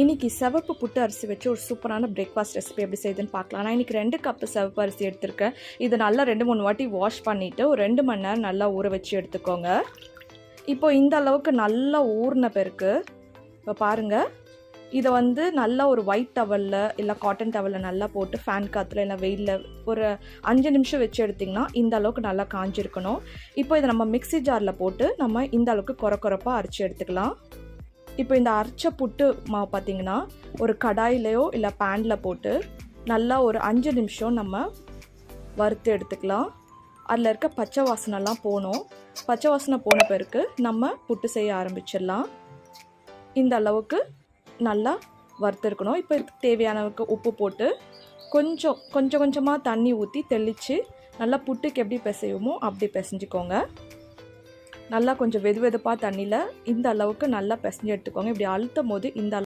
இன்றைக்கி சிவப்பு புட்டு அரிசி வச்சு ஒரு சூப்பரான பிரேக்ஃபாஸ்ட் ரெசிபி எப்படி செய்யுதுன்னு பார்க்கலாம். நான் இன்றைக்கி 2 கப்பு சிவப்பு அரிசி எடுத்திருக்கேன். இதை நல்லா 2-3 வாட்டி வாஷ் பண்ணிவிட்டு ஒரு 2 மணி நேரம் நல்லா ஊற வச்சு எடுத்துக்கோங்க. இப்போ இந்த அளவுக்கு நல்லா ஊறின பிறகு இப்போ பாருங்கள், இதை நல்லா ஒரு ஒயிட் டவலில் இல்லை காட்டன் டவலில் நல்லா போட்டு ஃபேன் காற்றுல இல்லை வெயிலில் ஒரு 5 நிமிஷம் வச்சு எடுத்திங்கன்னா இந்த அளவுக்கு நல்லா காஞ்சிருக்கணும். இப்போ இதை நம்ம மிக்ஸி ஜாரில் போட்டு நம்ம இந்த அளவுக்கு கொரப்பாக அரைச்சி எடுத்துக்கலாம். இப்போ இந்த அரைச்ச புட்டு மாவு பார்த்திங்கன்னா ஒரு கடாயிலையோ இல்லை பேனில் போட்டு நல்லா ஒரு 5 நிமிஷம் நம்ம வறுத்து எடுத்துக்கலாம். அதில் இருக்க பச்சை வாசனைலாம் போகணும். பச்சை வாசனை போன பிறகு நம்ம புட்டு செய்ய ஆரம்பிச்சிடலாம். இந்த அளவுக்கு நல்லா வறுத்துருக்கணும். இப்போ இதுக்கு தேவையானவுக்கு உப்பு போட்டு கொஞ்சமாக தண்ணி ஊற்றி தெளித்து நல்லா புட்டுக்கு எப்படி பிசையுமோ அப்படி பிசைஞ்சிக்கோங்க. நல்லா கொஞ்சம் வெதுவெதுப்பாக தண்ணியில் இந்த அளவுக்கு நல்லா பிசைஞ்சு எடுத்துக்கோங்க. இப்படி அழுத்தும் போது இந்த